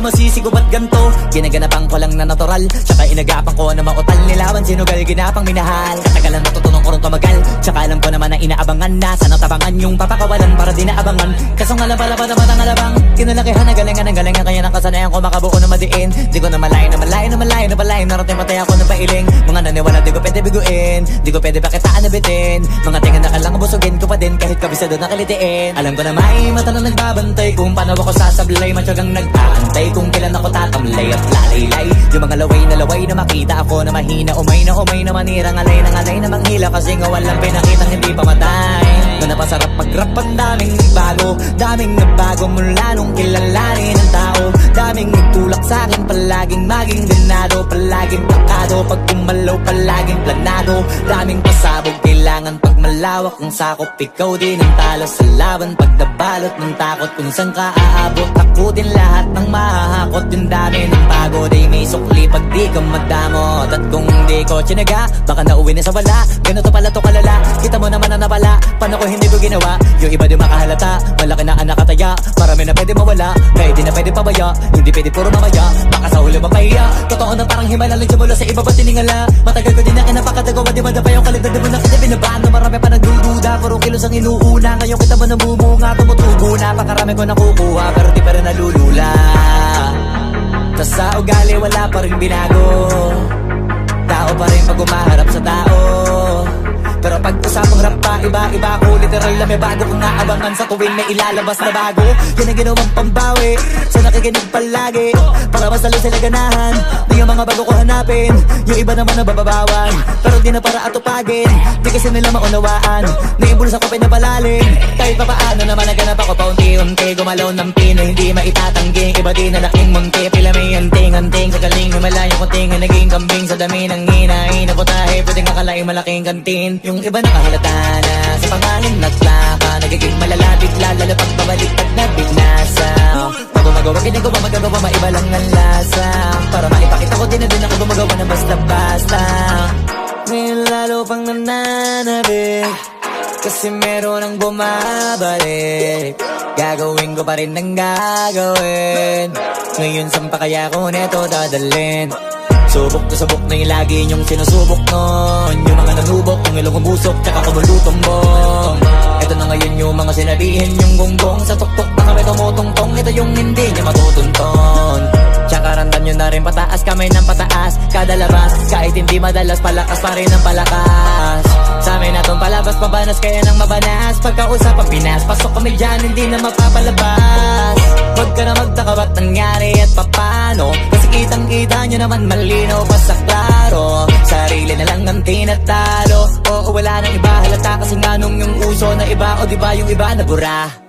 masisigo ba't ganto? Ginaganapan ko lang na natural, tsaka inagapan ko na mautal. Nilawan sinugal, ginapang minahal. Katagalan natutunan ko rin tumagal, tsaka alam ko naman na inaabangan na sana tabangan yung papakawalan para di naabangan. Kaso nga labalaban naman ang alabang kinalakihan na galingan ng galingan, kaya nakasanayan ko makabuo na madiin. Di ko na malayo na malayo na malayo na malayo, narating patay ako ng pailing. Mga naniwala di ko pwede biguin, di ko pwede pakitaan na bitin. Mga tinga na kalang busugin ko pa din kahit kabisado na kalitiin. Alam ko na may mata na nagbabantay kung paano ako sasablay, matyagang nag-aantay kung kailan ako tatamlay at lalaylay. Yung mga laway na makita ako na mahina, umay na manirang alay na manghila, kasi nga walang pinakitang hindi pamatay. Na napasarap mag-rap, ang daming nagbago mula nung kilalanin ang tao. Daming nagtulak sa'kin, palaging maging ganado, palaging plakado, pag kumalaw palaging planado. Daming pasabog, kailangan pag malawak ang sakop, ikaw din ang talo sa laban. Pag nabalot ng takot kung saan ka aabot, takutin lahat ng mahahakot. Yung dami ng pagod ay may sukli pag di ka madamot. At kung hindi ko tsinaga, baka nauwi na sa wala. Ganito pala to kalala, kita mo naman na napala. Paano ko hindi ko ginawa, yung iba di makahalata. Malaki na anak kataya, marami na pwede mawala, kaya di na pwede pabaya. Hindi pwede puro mamaya, baka sa huli mapahiya. Totoo na parang himala lang mula sa iba ba tiningala. Matagal ko din na kinapakatagawa, di madapa yung kalagdag. Di mo na kita binabaan na marami pa nagdududa, puro kilos ang inuuna. Ngayon kita mo namumunga, tumutubo na. Pakarami ko nakukuha, pero di pa rin nalulula. Tas sa ugali wala pa rin binago, tao pa rin pag umaharap sa tao. Pero pag usapang rap pa, iba ko. Literal na may bago kong naabangan sa tuwing may ilalabas na bago. Yan ang ginawang pambawi sa nakikinig palagi, para mas lalo sila ganahan. Di yung mga bago ko hanapin, yung iba naman nabababawan, pero di na para atupagin. Di kasi nila maunawaan, naibulsa ko pinapalalim. Kahit pa paano naman naganap ako paunti-unti, gumalaw ng pino, hindi maitatanggi. Iba di na laking munti, pila may anting-anting. Sa galing humalayong kunting, naging kambing sa dami ng hinahin. Naputahe, pwedeng akalaing malaking kantin. Yung iba nakahalata na sa pangalan at plaka, nagiging malalapit lalo pag pabaliktad na binasa. Pag gumagawa, ginagawa, magagawa, maiba lang ang lasa. Para maipakita ko din na din ako gumagawa ng basta-basta. Ngayon lalo pang nananabik, kasi meron ang bumabalik. Gagawin ko pa rin ang gagawin. Ngayon saan pa kaya ko neto dadalhin? Subok to subok na yung lagi niyong sinusubok nun. Yung mga nanubok, yung ilong umusok, tsaka kumulutong bong. Ito na ngayon yung mga sinabihin yung gonggong. Sa tuktok na kami tumutungtong, ito yung hindi niya matutunton. Tsaka randam nyo na rin pataas, kamay ng pataas kada labas, kahit hindi madalas, palakas pa rin ang palakas. Sa amin na tong palabas, pabanas kaya nang mabanas. Pagkausap ang Pinas, pasok kami dyan, hindi na mapapalabas. Huwag ka na magtaka ba't nangyari at papano, kasi kitang-kita nyo naman malinaw pa sa klaro. Sarili na lang ang tinatalo, oo wala nang iba halata, kasi nga nung yung uso na iba, o diba yung iba nabura.